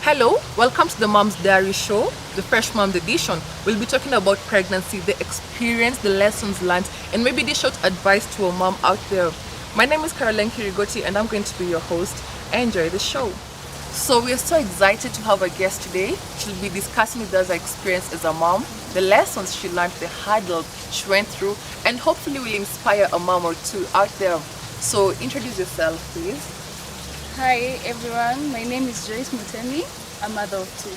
Hello, welcome to the Mom's Diary Show, the Fresh Mom's edition. We'll be talking about pregnancy, the experience, the lessons learned, and maybe the short advice to a mom out there. My name is Caroline Kirigoti, and I'm going to be your host. Enjoy the show. So we're so excited to have a guest today. She'll be discussing with us her experience as a mom, the lessons she learned, the hurdles she went through, and hopefully will inspire a mom or two out there. So introduce yourself, please. Hi everyone, my name is Joyce MUTEMI, a mother of two.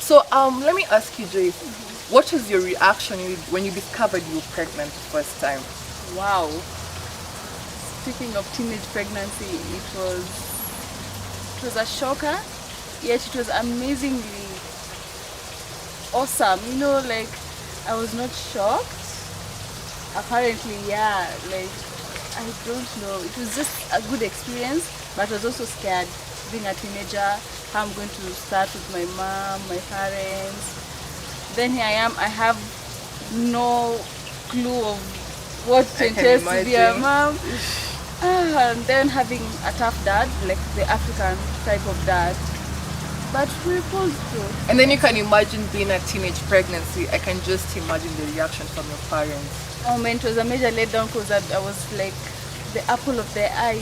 So let me ask you, Joyce, what was your reaction when you discovered you were pregnant the first time? Wow. Speaking of teenage pregnancy, it was a shocker, yet it was amazingly awesome. Like I was not shocked. Apparently, yeah, like I don't know. It was just a good experience, but I was also scared being a teenager, how I'm going to start with my mom, my parents. Then here I am, I have no clue of what it entails to be a mom. And then having a tough dad, like the African type of dad. But we pulled through. And then you can imagine being a teenage pregnancy. I can just imagine the reaction from your parents. Oh man, it was a major letdown because I was like the apple of their eye.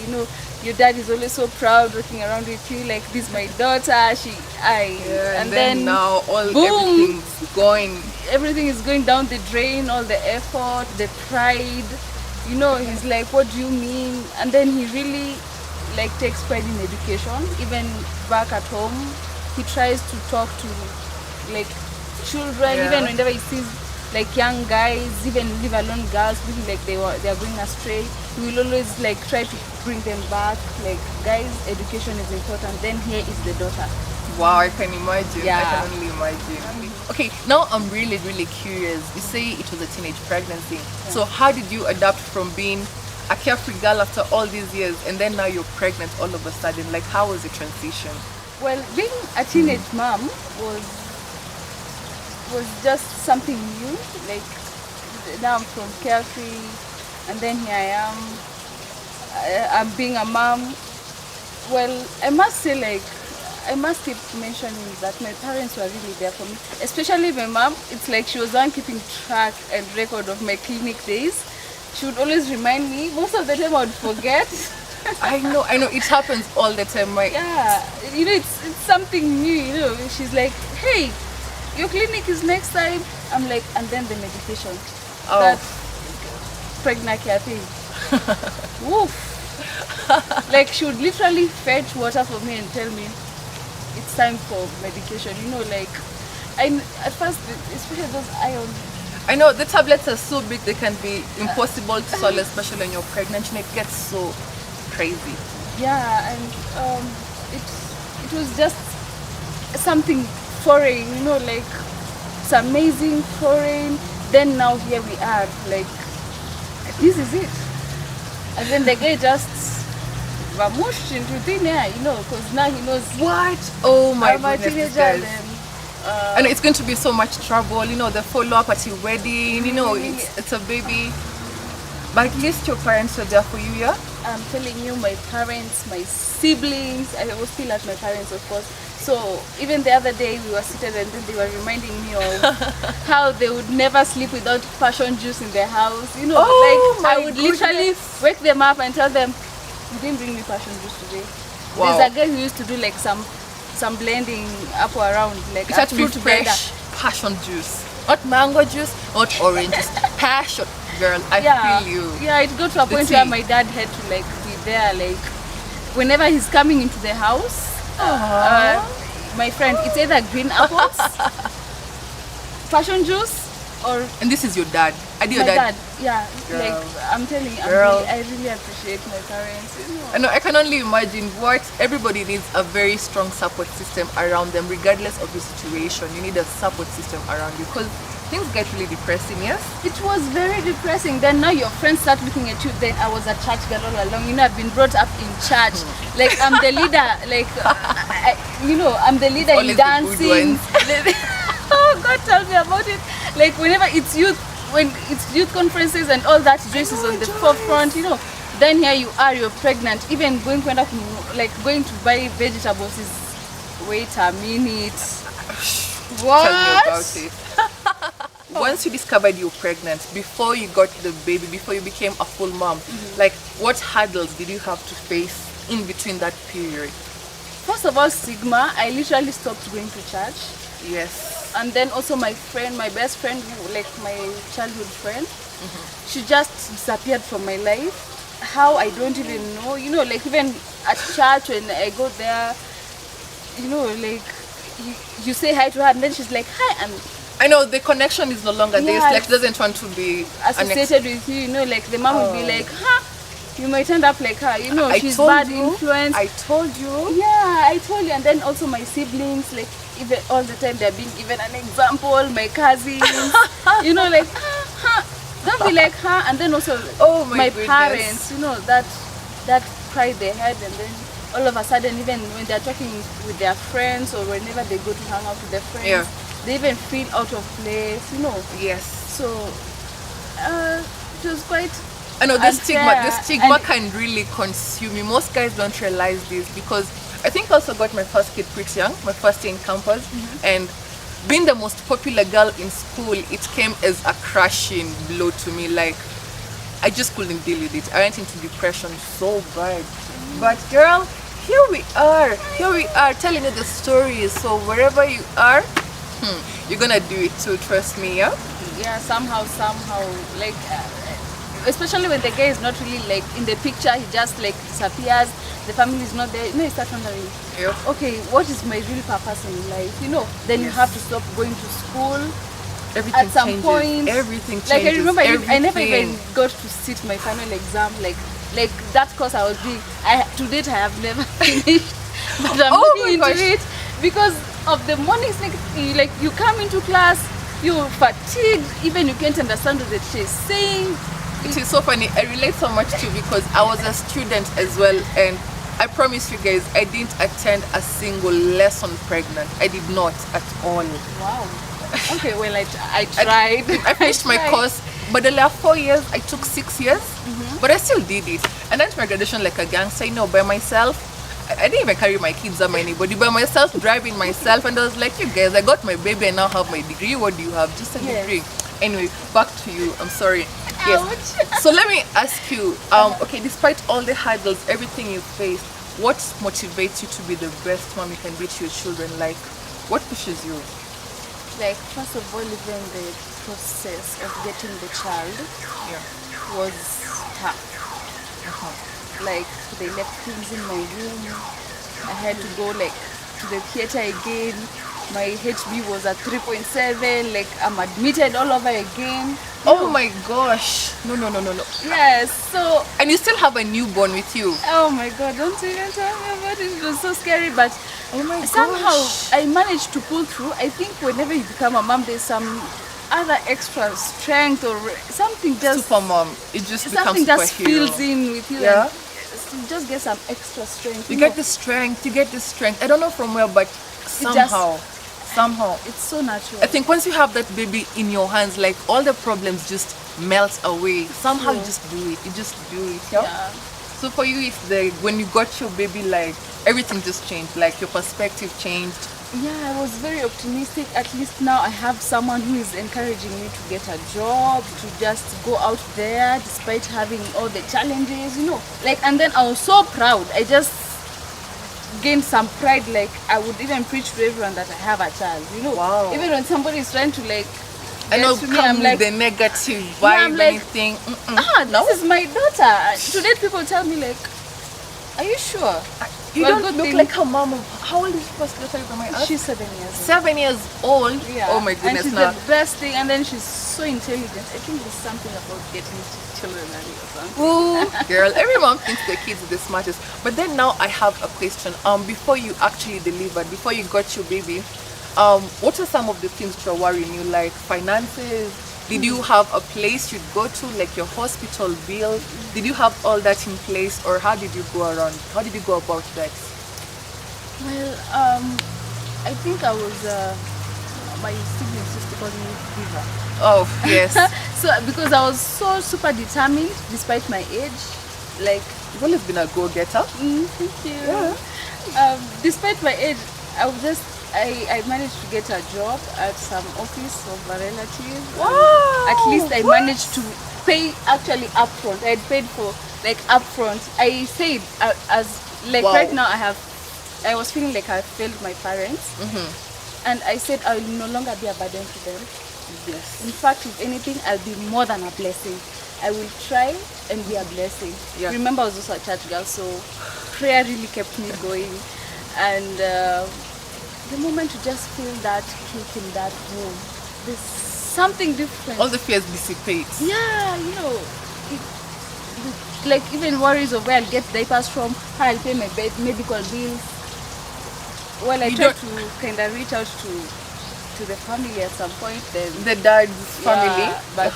Your dad is always so proud walking around with you, like, this is my daughter, Yeah, and then now boom, everything is going down the drain, all the effort, the pride. He's like, what do you mean? And then he really like takes pride in education. Even back at home, he tries to talk to like children, even whenever he sees like young guys, even leave alone girls, feeling like they are going astray. He will always like try to bring them back. Like, guys, education is important. Then here is the daughter. Wow, I can imagine. Yeah. I can only imagine. Okay, now I'm really curious. You say it was a teenage pregnancy. Yeah. So how did you adapt from being a carefree girl after all these years and then now you're pregnant all of a sudden? Like, how was the transition? Well, being a teenage mom was just something new. Like, now I'm from carefree, and then here I am. I'm being a mom. Well, I must say, like, I must keep mentioning that my parents were really there for me, especially my mom. It's like she was the one keeping track and record of my clinic days. She would always remind me. Most of the time I would forget. I know, it happens all the time, right? Yeah, it's something new, She's like, hey, your clinic is next time. I'm like, and then the medication. Oh. That pregnant care thing. Woof. Like, she would literally fetch water for me and tell me it's time for medication. Like, at first, especially those iron. I know the tablets are so big they can be impossible to swallow, especially when you're pregnant, and it gets so crazy. Yeah, and it was just something foreign, like it's amazing, foreign. Then now here we are, like, this is it. And then the guy just vamushed into thin air, because now he knows what. Oh my goodness, guys. And it's going to be so much trouble, the follow-up at your wedding, it's a baby. But at least your parents were there for you, yeah? I'm telling you, my parents, my siblings, I was still at my parents, of course. So even the other day we were seated and then they were reminding me of how they would never sleep without passion juice in their house. I would literally wake them up and tell them, you didn't bring me passion juice today. Wow. There's a guy who used to do like some blending up or around, like it had a to be fruit fresh passion juice, not mango juice, not orange juice. Passion, girl, I feel you. Yeah, it got to a point where my dad had to like be there, like whenever he's coming into the house. My friend, it's either green apples, passion juice, or... And this is your dad? My dad, yeah. Girl. Like, I'm telling you, I really appreciate my parents. I know, I can only imagine what everybody needs, a very strong support system around them, regardless of the situation. You need a support system around you because things get really depressing, yes? It was very depressing. Then now your friends start looking at you. Then I was a church girl all along. I've been brought up in church. Like, I'm the leader. Like, I'm the leader in dancing. Oh God, tell me about it. Like, whenever it's youth conferences and all that, Joyce is on the forefront. Then here you are, you're pregnant. Even going to buy vegetables is Wait a minute. Tell me about What? it. Once you discovered you were pregnant, before you got the baby, before you became a full mom, like what hurdles did you have to face in between that period? First of all, stigma. I literally stopped going to church. Yes. And then also my friend, my best friend, like my childhood friend, she just disappeared from my life. How, I don't even know. You know, like even at church when I go there, you know, like you say hi to her and then she's like hi, and I know the connection is no longer there. It's Yeah, like she doesn't want to be associated with you. You know, like the mom would be like, huh, you might end up like her. You know, I she's told bad you. influence. I told you. Yeah, I told you. And then also my siblings, like even all the time they're being given an example. My cousins, you know, like don't be like her. And then also Oh my goodness. parents, you know, that pride they had, and then all of a sudden, even when they're talking with their friends or whenever they go to hang out with their friends, Yeah. they even feel out of place, you know. Yes. So it was quite. I know this unfair. stigma And can really consume you. Most guys don't realize this because I think I also got my first kid pretty young, my first year in campus, and being the most popular girl in school, it came as a crushing blow to me. Like I just couldn't deal with it. I went into depression so bad. But girl, here we are telling you the story. So wherever you are, you're gonna do it too. Trust me, yeah. yeah, somehow, like especially when the guy is not really like in the picture, he just like disappears, the family is not there, you know, you start wondering, Yep. okay, what is my real purpose in life, you know. Then you have to stop going to school. Everything At some changes. point, Everything changes. like I remember I never even Everything. got to sit my final exam, like that course I was doing, to date I have never finished, but I'm Oh looking my into gosh. it because of the mornings, like you come into class, you're fatigued, even you can't understand what she's saying. It is so funny. I relate so much to because I was a student as well, and I promise you guys, I didn't attend a single lesson pregnant. I did not at all. Wow. Okay, well I tried. I finished my tried. course, but the last 4 years, I took 6 years, but I still did it. And then to my graduation like a gangster, you know, by myself. I didn't even carry my kids or anybody, by myself, driving myself, and I was like, you guys, I got my baby and now have my degree. What do you have? Just a Yes. degree. Anyway, back to you. I'm sorry. Yes. Ouch. So let me ask you, okay, despite all the hurdles, everything you faced, what motivates you to be the best mom you can be to your children? Like, what pushes you? Like first of all, even the process of getting the child Yeah. was tough. Like they left things in my room. I had to go like to the theater again. My HB was at 3.7. Like I'm admitted all over again. Oh my gosh. No. Yes. So And you still have a newborn with you. oh my God, don't even tell me about it. It was so scary, but Oh my somehow gosh. I managed to pull through. I think whenever you become a mom, there's some other extra strength or something just Super mom. It just becomes something just superhero. fills in with you. Yeah. And you just get some extra strength. You know. get the strength. You get the strength. I don't know from where, but somehow. It's so natural. I think once you have that baby in your hands, like all the problems just melt away. Somehow you True. just do it. You just do it. Yeah. So for you, it's the when you got your baby, like everything just changed. Like your perspective changed. Yeah, I was very optimistic. At least now I have someone who is encouraging me to get a job, to just go out there despite having all the challenges, you know. Like, and then I was so proud. I just gained some pride. Like, I would even preach to everyone that I have a child, you know. Wow. Even when somebody is trying to like, I know get to me, come I'm with like, the negative Yeah, vibe, I'm like, anything. this is my daughter. Today people tell me like, are you sure? You Well, don't good look thing- like a mom of. How old is your first daughter? If I may ask? She's 7 years old. 7 years old. Yeah. Oh my And goodness! she's Now, the best thing, and then she's so intelligent. I think there's something about getting children early or something. ooh, girl, every mom thinks their kids are the smartest. But then now I have a question. Before you actually delivered, before you got your baby, what are some of the things that are worrying you? Like finances? Did you have a place you'd go to, like your hospital bill? Did you have all that in place, or how did you go around? How did you go about that? Well, I think I was my siblings used to call me Diva. Oh yes, So because I was so super determined despite my age, like you've always been a go-getter. thank you. Yeah. Despite my age, I managed to get a job at some office of a relative. Wow, At least I what? managed to pay actually upfront. I had paid for like upfront. I said as like Wow. right now I was feeling like I failed my parents, and I said I will no longer be a burden to them. Yes. In fact, if anything, I'll be more than a blessing. I will try and be a blessing. Yeah. Remember, I was also a church girl, so prayer really kept me going. And the moment you just feel that kick in that room, there's something different. All the fears dissipate. Yeah, you know, like even worries of where I'll get diapers from, how I'll pay my medical bills. Well, I You tried don't- to kind of reach out to the family at some point. Then The dad's family. yeah, but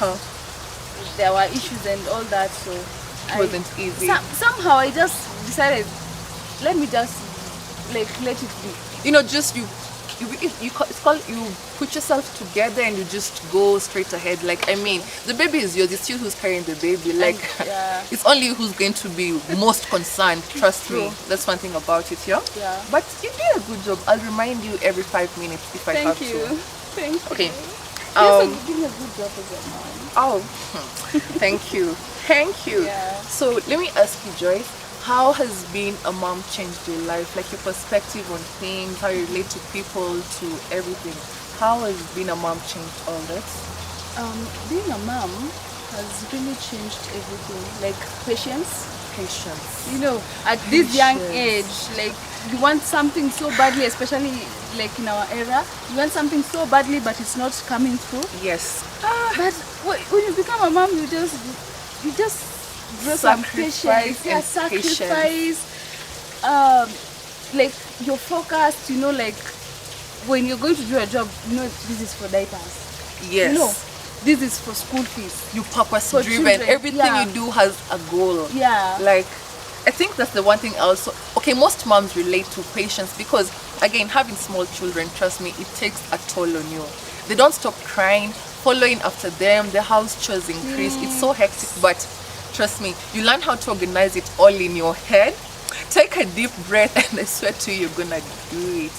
there were issues and all that, so It wasn't easy. Somehow I just decided, let me just like let it be. You know, just it's called you put yourself together and you just go straight ahead. Like, I mean, the baby is yours. It's you who's carrying the baby. Like, yeah. it's only you who's going to be most concerned. Trust me. True. That's one thing about it, yeah. Yeah. But you did a good job. I'll remind you every 5 minutes if I have Thank you. to. Thank you. Okay. You're also doing a good job as a mom. Oh, thank you. Thank you. Yeah. So let me ask you, Joyce, how has being a mom changed your life? Like your perspective on things, how you relate to people, to everything. How has being a mom changed all this? Being a mom has really changed everything. Like patience. Patience. You know, at this young Patience. age, like you want something so badly, especially like in our era, you want something so badly, but it's not coming through. Yes. But when you become a mom, you just grow some patience, yeah, sacrifice. Like you're focused. You know, like when you're going to do a job, you know this is for diapers. Yes. You know, this is for school fees. You purpose For driven. children, Everything yeah. you do has a goal. Yeah. Like, I think that's the one thing also. Okay, most moms relate to patience because, again, having small children, trust me, it takes a toll on you. They don't stop crying, following after them, the house chores increase. It's so hectic, but trust me, you learn how to organize it all in your head. Take a deep breath, and I swear to you, you're gonna do it.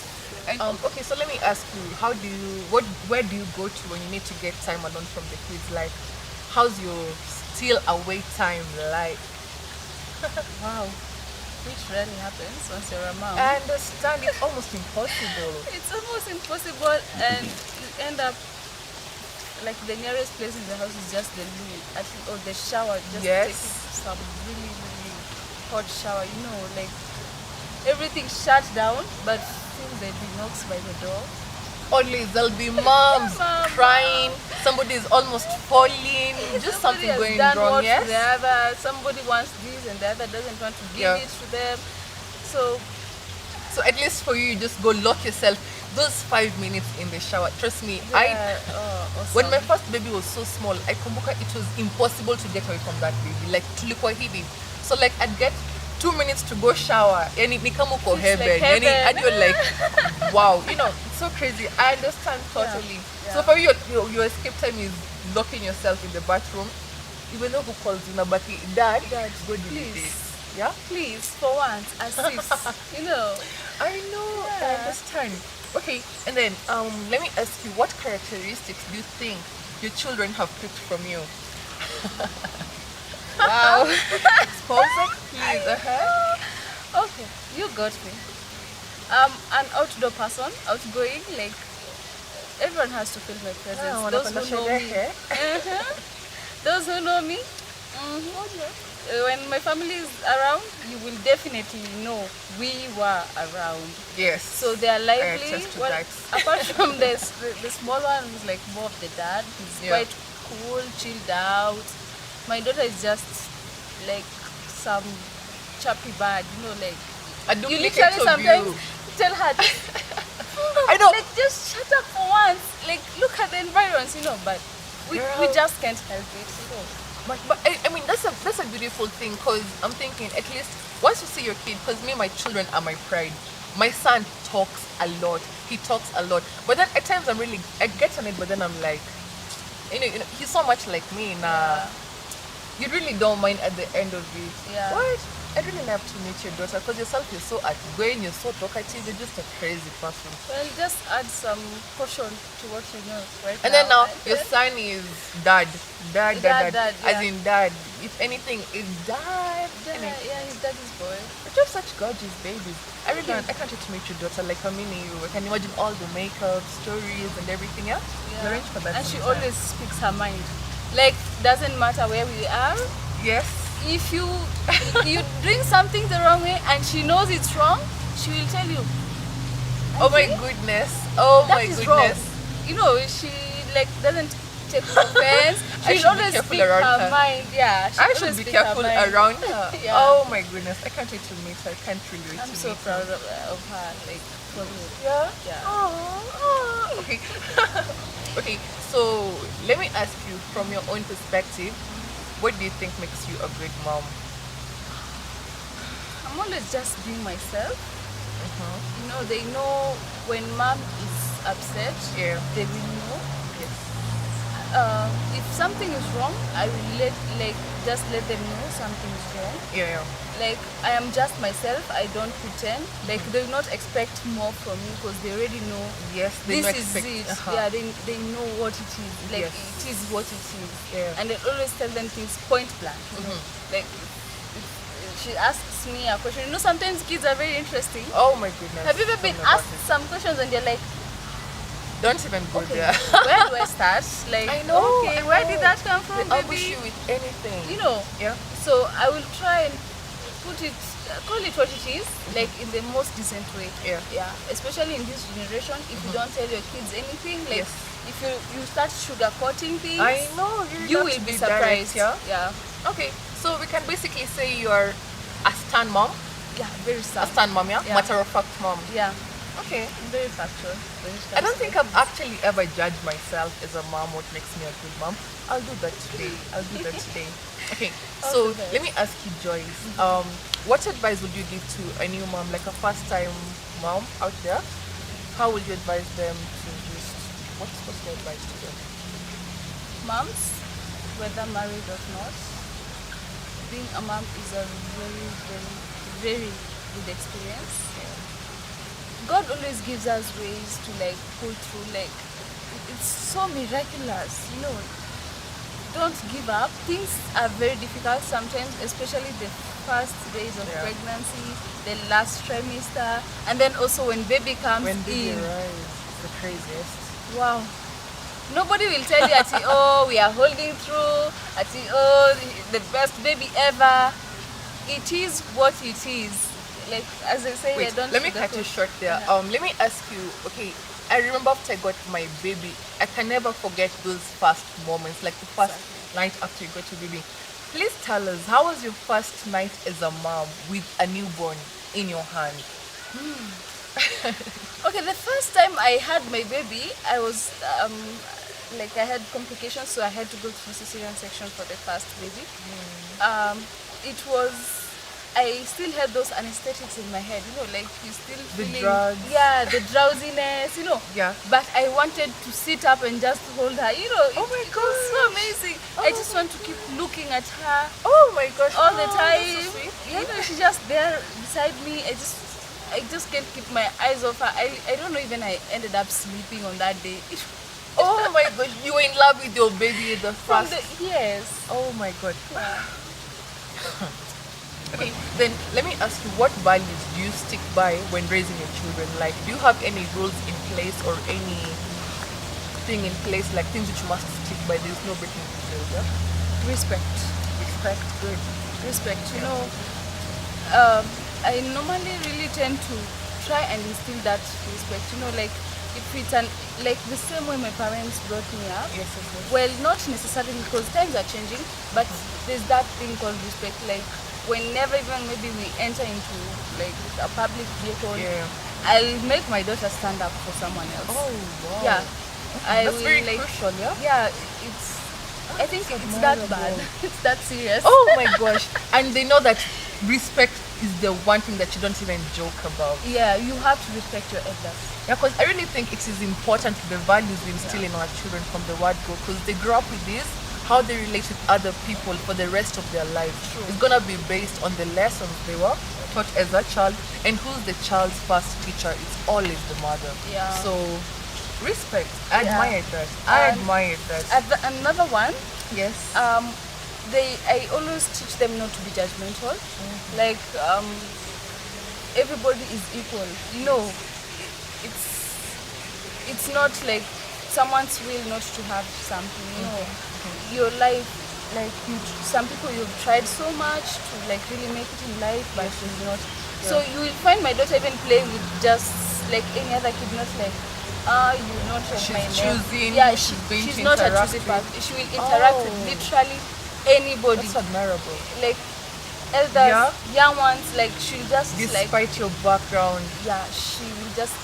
And, okay, so let me ask you, where do you go to when you need to get time alone from the kids? Like, how's your still away time like? Wow. Which rarely happens once you're a mom. I understand it's almost impossible. It's almost impossible, and you end up like the nearest place in the house is just the loo, or the shower. Just Yes. taking some really really hot shower. You know, like everything shut down, but still there'll be knocks by the door. Only there'll be moms Mama. crying, somebody is almost falling, just Somebody something has going done wrong, what yes? to the other. Somebody wants this and the other doesn't want to give Yeah. it to them. So So at least for you, you just go lock yourself. Those 5 minutes in the shower, trust me, yeah, awesome. when my first baby was so small, I kumbuka it was impossible to get away from that baby. Like tulikuwa hivi. So like I'd get 2 minutes to go shower and ni kama uko It's like heaven. heaven. And you're like, wow, you know, it's so crazy. I understand totally. Yeah. So for you, your escape time is locking yourself in the bathroom. Even though who calls you now, but dad, go do please. this. Yeah? Please, for once, assist. You know. I know, I Yeah. understand. Okay, and then let me ask you, what characteristics do you think your children have picked from you? Wow. Expose it, please. Okay, you got me. An outdoor person, outgoing, like everyone has to feel my presence. Ah, Those wanapenda who know me. sherehe. Those who know me. When my family is around, you will definitely know we were around. Yes. So they are lively. attest to Well, that. apart from the small one who's like more of the dad, he's Yeah. quite cool, chilled out. My daughter is just like some chirpy bird, you know, like A you duplicate literally of sometimes you. tell her, I know. like just shut up for once. Like look at the environs, you know. But we Girl. just can't help it, you know. But I mean, that's a beautiful thing because I'm thinking at least once you see your kid, because me, my children are my pride. My son talks a lot. He talks a lot. But then at times I get on it, but then I'm like, you know he's so much like me. Nah, Yeah. you really don't mind at the end of it. Yeah. What? I really love to meet your daughter because yourself you're so outgoing, you're so talkative, you're just a crazy person. Well, just add some caution to what you know right And then now now. your son is dad. Dad. Dad, As yeah. in dad. If anything, is dad. Yeah, his daddy's boy. But you have such gorgeous babies. I can't wait to meet your daughter. Like, I mean, I can imagine all the makeup, stories, and everything. Yeah, Yeah. arrange for that. And she sometime. always speaks her mind. Like, doesn't matter where we are. Yes. If you doing something the wrong way and she knows it's wrong, she will tell you. Oh my "Auntie, goodness. Oh that my is goodness. wrong." You know, she like doesn't take offense. I should She'll be always careful speak around her her. mind. Yeah, she'll I always should be speak her careful mind. around her. Yeah. Oh my goodness. I can't wait to meet her. I can't really wait I'm to so meet proud her. of her. Like, for real. Yeah? Yeah. Oh. Okay. Okay, so let me ask you from your own perspective, what do you think makes you a good mom? I'm always just being myself. Uh-huh. You know, they know when mom is upset. Yeah. They will know. Yes. If something is wrong, I will just let them know something is wrong. Yeah. Like, I am just myself. I don't pretend. Like, they will not expect more from me because they already know. Yes, they This don't is expect. it. Uh-huh. Yeah, they know what it is. Like, Yes. it is what it is. Yeah. And I always tell them things point blank. You know? Like, if she asks me a question. You know, sometimes kids are very interesting. Oh my goodness. Have you ever been Tell me about asked it. some questions and you're like, Don't even go okay, there. where do I start? Like, I know. okay, I where know. did that come from, They ambush baby? you with anything. You know. Yeah. So I will try and call it what it is, like in the most decent way. Yeah. Especially in this generation, if you don't tell your kids anything, like Yes. if you start sugarcoating things, I know. you have will to be direct, surprised. yeah. Yeah. Okay, so we can basically say you're a stan mom. Yeah, very A sad. stan mom, yeah? Yeah. Matter of fact mom. Yeah, Okay. very factual. I don't think I've actually ever judged myself as a mom, what makes me a good mom. I'll do that today. Okay, so Okay. let me ask you, Joyce. What advice would you give to a new mom, like a first-time mom out there? How would you advise them to just, what's your advice to them? Moms, whether married or not, being a mom is a very, very, very good experience. God always gives us ways to like pull through. Like, it's so miraculous, you know. Don't give up. Things are very difficult sometimes, especially the first days of Yeah. pregnancy, the last trimester, and then also when baby comes When baby in. arrives, it's the craziest. Wow. Nobody will tell you, Ati, oh, we are holding through, Ati, oh, the best baby ever. It is what it is. Like, as I say, I Wait, don't let me cut you sugarcoat. short there. Yeah. Let me ask you, okay, I remember after I got my baby, I can never forget those first moments, like the first night after you got your baby. Please tell us, how was your first night as a mom with a newborn in your hand? Okay, the first time I had my baby, I was like I had complications, so I had to go through cesarean section for the first baby. It was, I still had those anesthetics in my head, you know, like you still The feeling, drugs. yeah, the drowsiness, you know. Yeah. But I wanted to sit up and just hold her, you know. Oh my it was so amazing. I just want to keep looking at her Oh my gosh. all the Oh, time. that's so sweet. You know, she's just there beside me. I just can't keep my eyes off her. I don't know, even I ended up sleeping on that day. Oh my gosh, you were in love with your baby the From first. yes. Oh my god. Yeah. Okay, then let me ask you, what values do you stick by when raising your children? Like, do you have any rules in place or any thing in place, like things that you must stick by? There's no breaking the rules, yeah? Respect. Respect, good. Respect. You know, I normally really tend to try and instill that respect. You know, like if it's like the same way my parents brought me up. Yes, yes, yes. Well, not necessarily because times are changing, but there's that thing called respect. Like whenever even maybe we enter into like a public vehicle, Yeah. I'll make my daughter stand up for someone else. Oh, wow. Yeah. I That's will very like crucial, yeah? yeah, I think it's that bad. It's that serious. Oh my gosh. And they know that respect is the one thing that you don't even joke about. Yeah, you have to respect your elders. Yeah, because I really think it is important, the values we instill in our children from the word go, because they grow up with this how they relate with other people for the rest of their life. It's gonna be based on the lessons they were taught as a child, and who's the child's first teacher. It's always the mother. Yeah. So respect. I Yeah. admire that. I And admire that. Another one, Yes. I always teach them not to be judgmental. Like everybody is equal. It's not like someone's will not to have something. Your life, like some people you've tried so much to like really make it in life, but you're not. So you will find my daughter even playing with just like any other kid, not like you not like She's my name. choosing Yeah, who she's going she's to not a interact choosy with. person. She will interact with literally anybody. That's admirable. Like elders, Yeah. young ones, like she'll just Despite like your background. yeah, she will just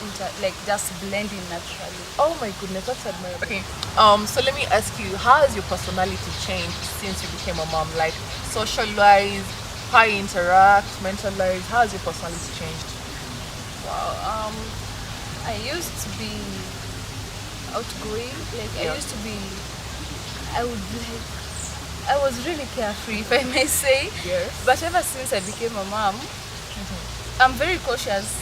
just blend in naturally. Oh my goodness, that's admirable. Okay, so let me ask you, how has your personality changed since you became a mom? Like social life, how you interact, mental life, how has your personality changed? Wow. I used to be outgoing. Like Yeah. I used to be. I was really carefree, if I may say. Yes. But ever since I became a mom, I'm very cautious.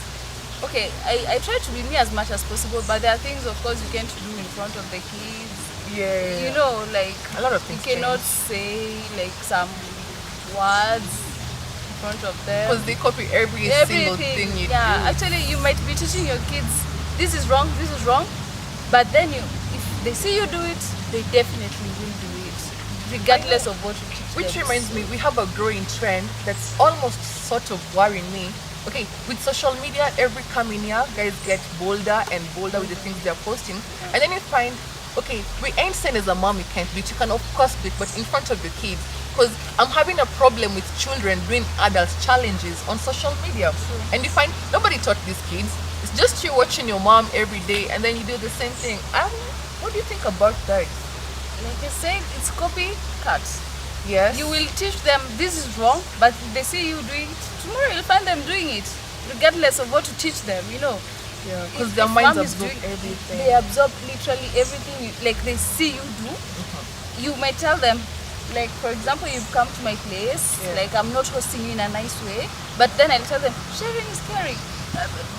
Okay, I try to be me as much as possible, but there are things, of course, you can't do in front of the kids. Yeah. You know, like A lot of you things cannot change. say like some words in front of them. Because they copy every single thing you Yeah, do. actually, you might be teaching your kids this is wrong, but then if they see you do it, they definitely will do it, regardless of what you teach Which them. reminds me, we have a growing trend that's almost sort of worrying me. Okay, with social media, every coming year, guys get bolder and bolder with the things they're posting. And then you find, okay, we ain't saying as a mom you can't do it. You can of course do it, but in front of your kids. Because I'm having a problem with children doing adults challenges on social media. And you find nobody taught these kids. It's just you watching your mom every day and then you do the same thing. What do you think about that? Like I said, it's copycat. Yes. You will teach them this is wrong, but if they see you doing it, tomorrow you'll find them doing it, regardless of what you teach them, Yeah, If- because their if minds mom is absorb doing- everything. They absorb literally everything, like they see you do. You might tell them, like for example, you've come to my place, Yeah. like I'm not hosting you in a nice way, but then I'll tell them, sharing is caring.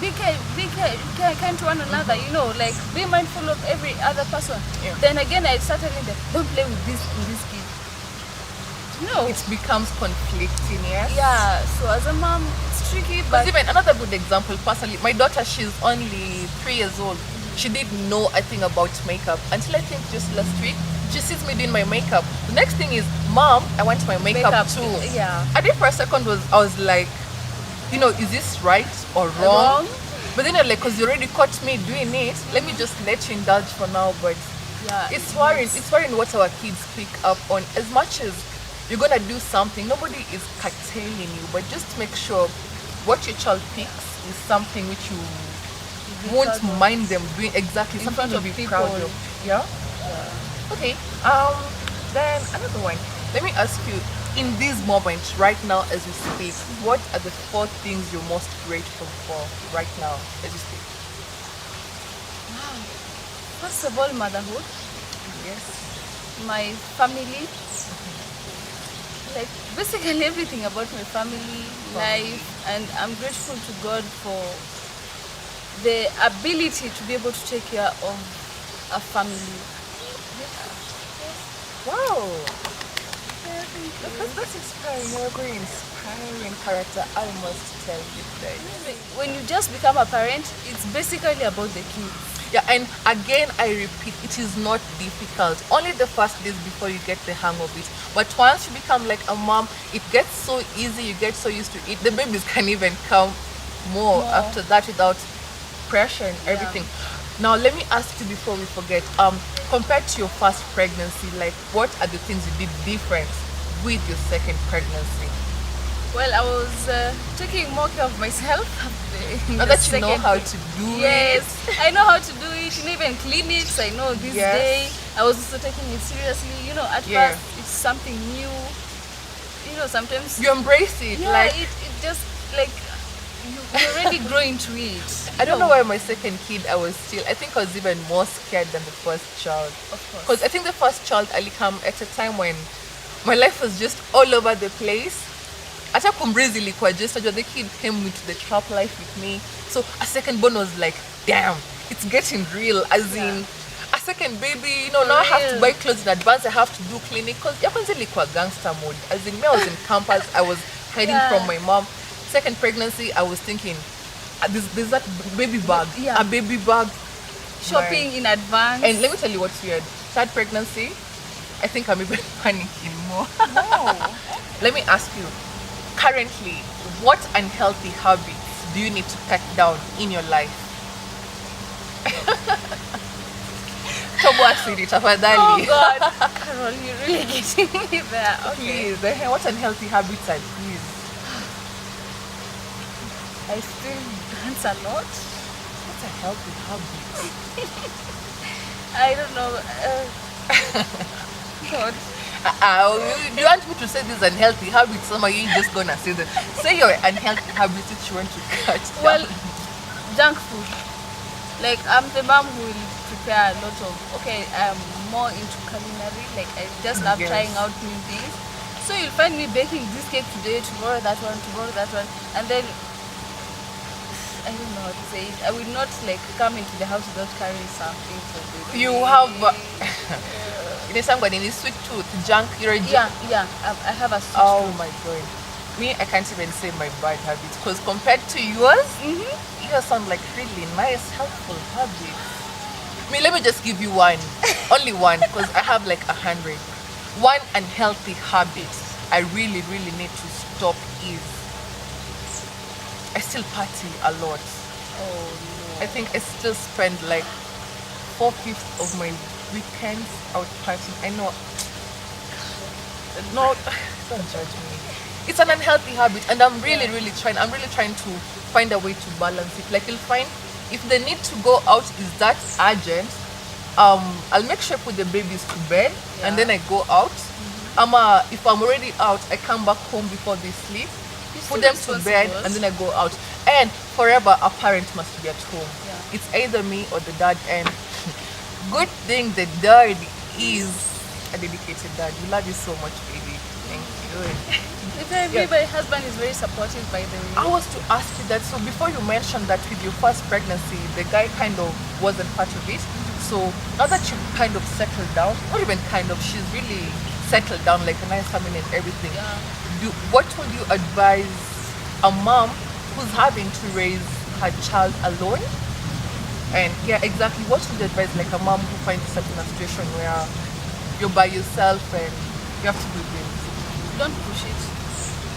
Be kind to one another, like be mindful of every other person. Yeah. Then again, I start telling them, don't play with this kid. It becomes conflicting, yes? Yeah, so as a mom, it's tricky, but Because even another good example, personally, my daughter, she's only 3 years old. She didn't know a thing about makeup until I think just last week. She sees me doing my makeup. The next thing is, Mom, I want my makeup too. Yeah. I did for a second I was like, is this right or wrong? Wrong. But then like, because you already caught me doing it, let me just let you indulge for now. But Yeah, it's worrying what our kids pick up on. As much as you're gonna do something, nobody is curtailing you, but just make sure what your child picks is something which you won't proud of. mind them doing, exactly, In something front to of be people. proud of. Yeah? Okay. Then another one. Let me ask you, in this moment, right now as we speak, what are the 4 things you're most grateful for right now as we speak? First of all, motherhood, Yes. my family, like basically everything about my family, life, and I'm grateful to God for the ability to be able to take care of a family. Wow. That's inspiring. You're a very inspiring character, I must tell you that. When you just become a parent, it's basically about the kids. Yeah, and again, I repeat, it is not difficult. Only the first days before you get the hang of it. But once you become like a mom, it gets so easy, you get so used to it. The babies can even come more after that without pressure and everything. Now, let me ask you before we forget, compared to your first pregnancy, like what are the things you did different with your second pregnancy? Well, I was taking more care of myself. Now that you know how to do Yes, it. I know how to do it. Even clinics, I know this Yes. day. I was also taking it seriously. At Yeah. first it's something new. Sometimes You embrace it, yeah, like it just like you You already grow into it. I don't know why my second kid, I think I was even more scared than the first child. Of course. Because I think the first child Ali came at a time when my life was just all over the place. Hata kumbrizi ilikuwa just the kid came into the trap life with me. So a second born was like, damn, it's getting real. As in, a second baby, now I have to buy clothes in advance. I have to do clinic because I was like gangster mode. As in, me, I was in campus. I was hiding from my mom. Second pregnancy, I was thinking, there's that baby bag, a baby bag. Shopping in advance. And let me tell you what's weird. Third pregnancy, I think I'm even panicking more. No. Let me ask you, currently, what unhealthy habits do you need to cut down in your life? Oh God, Carol, you're really getting me there. Okay. Please, what unhealthy habits are these? I still dance a lot. What's a healthy habit? I don't know. God. Do you want me to say these unhealthy habits? Some of you just gonna say that. Say your unhealthy habits which you want to cut down. Well, junk food. Like I'm the mom who will prepare a lot of. Okay, I'm more into culinary. Like I just love trying out new things. So you'll find me baking this cake today, tomorrow that one, and then I don't know how to say it. I will not like come into the house without carrying something for the You have in sweet tooth, junk, you're a junk. I have a sweet Oh tooth. my God. Me, I can't even say my bad habits because compared to yours, yours sound like really nice, helpful habits. Me, let me just give you one. Only one, because I have like 100. One unhealthy habit I really, really need to stop is I still party a lot. Oh no. I think I still spend like 4/5 of my weekends out partying. I know. No, don't judge me. It's an unhealthy habit, and I'm really, really trying. I'm really trying to find a way to balance it. Like you'll find, if the need to go out is that urgent, I'll make sure I put the babies to bed, and then I go out. If I'm already out, I come back home before they sleep, put them to bed, and then I go out. And forever, a parent must be at home. It's either me or the dad. And good thing the dad is a dedicated dad. We love you so much, baby. Thank you. My husband is very supportive, by the way. I was to ask you that. So before you mentioned that with your first pregnancy, the guy kind of wasn't part of it. So now that you kind of settled down, not even kind of, she's really settled down, like a nice family and everything. What would you advise a mom who's having to raise her child alone? And exactly, what would you advise like a mom who finds herself in a situation where you're by yourself and you have to do things? Don't push it.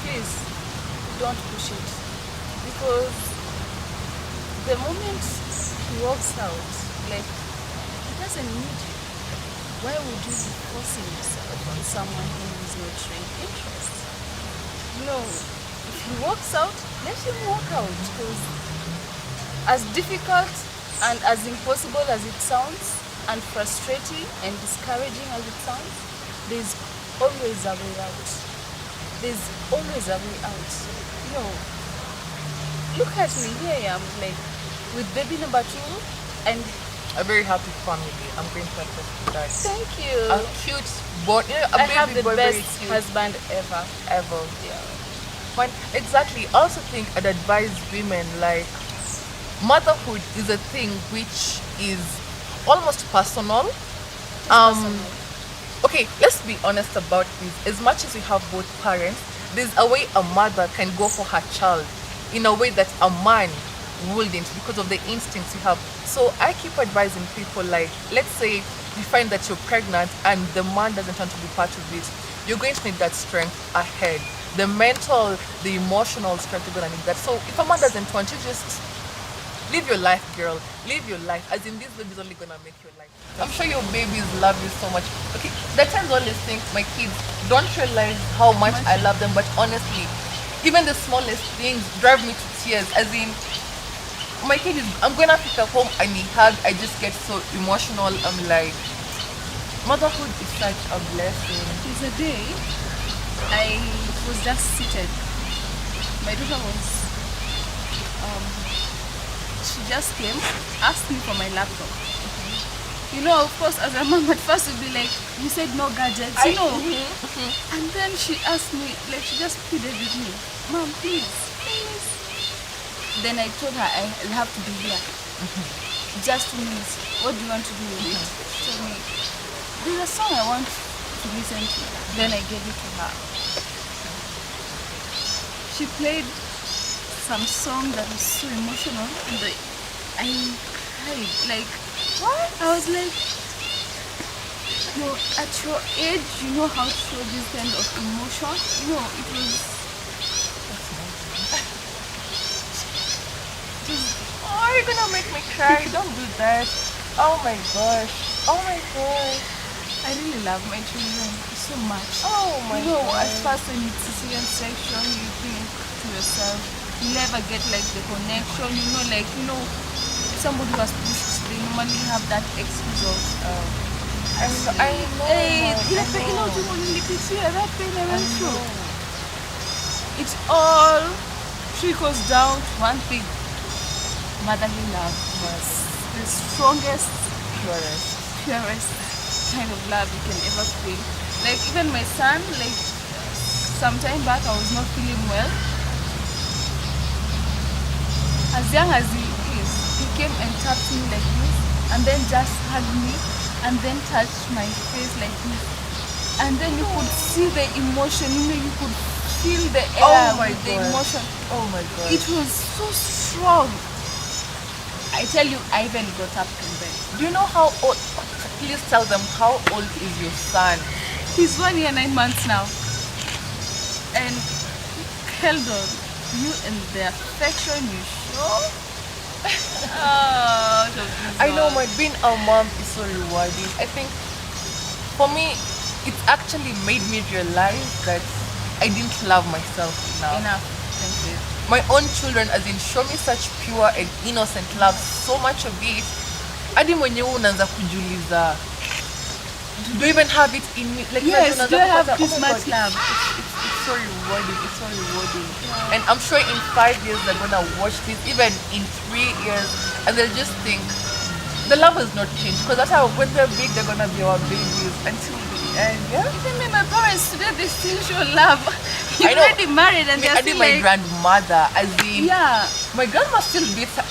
Please, don't push it. Because the moment he walks out, like, he doesn't need you. Why would you be forcing yourself on someone who is not showing interest? No. If he walks out, let him walk out. Because as difficult and as impossible as it sounds, and frustrating and discouraging as it sounds, there's always a way out. There's always a way out. You know, look at me, here I am, like, with baby number 2, and a very happy family. I'm going to attest to that. thank you. A cute boy. I have the best husband ever. Fine. Exactly. I also think I'd advise women, like, motherhood is a thing which is almost personal. Okay, let's be honest about this. As much as we have both parents, there's a way a mother can go for her child in a way that a man wouldn't, because of the instincts you have. So I keep advising people, like, let's say you find that you're pregnant and the man doesn't want to be part of it. You're going to need that strength ahead. The mental, the emotional strength, you're going to need that. So if a man doesn't want, you just live your life, girl. Live your life. As in, this baby's only gonna make your life. I'm sure your babies love you so much. Okay, there are times I always think my kids don't realize how much I love them, but honestly, even the smallest things drive me to tears. As in, my kid is, I'm gonna pick up home and he hug. I just get so emotional. I'm like, motherhood is such a blessing. There's a day I was just seated. My daughter was she just came, asked me for my laptop. You know, of course, as a mom, at first would be like, you said no gadgets, you know. And then she asked me, like, she just pleaded with me, Mom, please. Then I told her I'll have to be here. Just 2 minutes. What do you want to do with it? She told me, there's a song I want to listen to. Then I gave it to her. She played some song that was so emotional, and I cried. Like, what? I was like, at your age, you know how to show this kind of emotion. You know, it was. Oh, you're gonna make me cry. Don't do that. Oh my gosh. Oh my gosh. I really love my children so much. Oh my You know, God. at first when it's cesarean section, you think to yourself, you never get like the connection. You know, like, you know, somebody was pushed, they normally have that excuse of, I know. hey, I know. that pain I went through. It all trickles down to one thing. Motherly love was the strongest, purest kind of love you can ever feel. Like, even my son, like, some time back I was not feeling well. As young as he is, he came and tapped me like this, and then just hugged me, and then touched my face like this. And then you could see the emotion, you know, you could feel the air with the emotion. Oh my God. It was so strong. I tell you, I even got up from bed. Do you know how old? Please tell them, how old is your son? He's 1 year, 9 months now. And held on, you and the affection you show. I know, being a mom is so rewarding. I think for me, it's actually made me realize that I didn't love myself enough. Thank you. My own children, as in, show me such pure and innocent love, so much of it. Hadi mwenyewe unaanza kujiuliza, do you even have it in me? Like, yes, do I have this oh much love? It's so rewarding. It's so rewarding. Yeah. And I'm sure in 5 years they're gonna watch this, even in 3 years, and they'll just think the love has not changed. Because that's how when they're big, they're gonna be our babies until the end. Yeah. Even me, my parents today, they still show love. I know. Already married, and they're still my like, grandmother, as in, yeah. My grandma still beats her.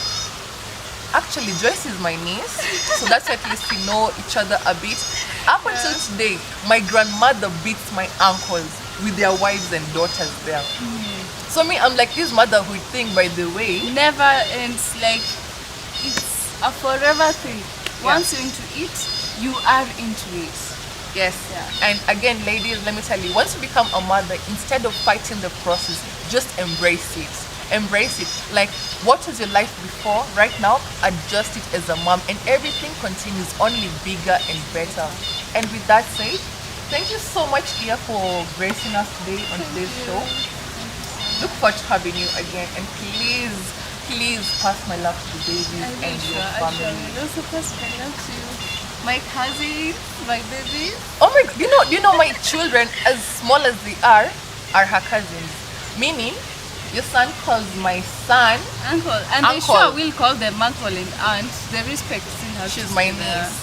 Actually, Joyce is my niece, so that's why at least we know each other a bit. Up until today, my grandmother beats my uncles with their wives and daughters there. So me, I'm like this motherhood thing, by the way. Never ends. Like, it's a forever thing. Once you're into it, you are into it. Yes. Yeah. And again, ladies, let me tell you, once you become a mother, instead of fighting the process, just embrace it. Embrace it. Like, what was your life before? Right now, adjust it as a mom, and everything continues only bigger and better. And with that said, thank you so much, Ia, for gracing us today on today's show. Look forward to having you again, and please pass my love to the babies and your family. Also pass my love to my cousins, my babies. Oh my, you know my children, as small as they are her cousins. Meaning, your son calls my son uncle, and they sure will call them uncle and aunt. The respect still has. She's my niece.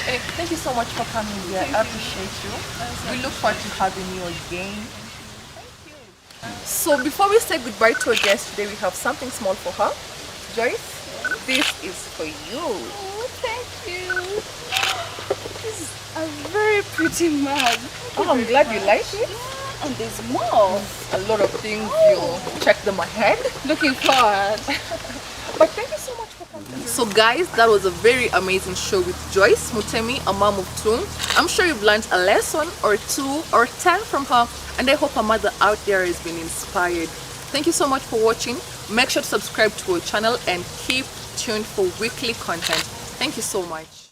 Anyway, thank you so much for coming here. I appreciate you. We look forward to having you again. Thank you. So before we say goodbye to our guest today, we have something small for her. Joyce, this is for you. Oh, thank you. This is a very pretty mug. Oh, I'm glad you like it. And there's more. A lot of things. You check them ahead. Looking forward. But thank you so much for coming. So guys, that was a very amazing show with Joyce Mutemi, a mom of two. I'm sure you've learned a lesson or 2 or 10 from her, and I hope a mother out there has been inspired. Thank you so much for watching. Make sure to subscribe to our channel and keep tuned for weekly content. Thank you so much.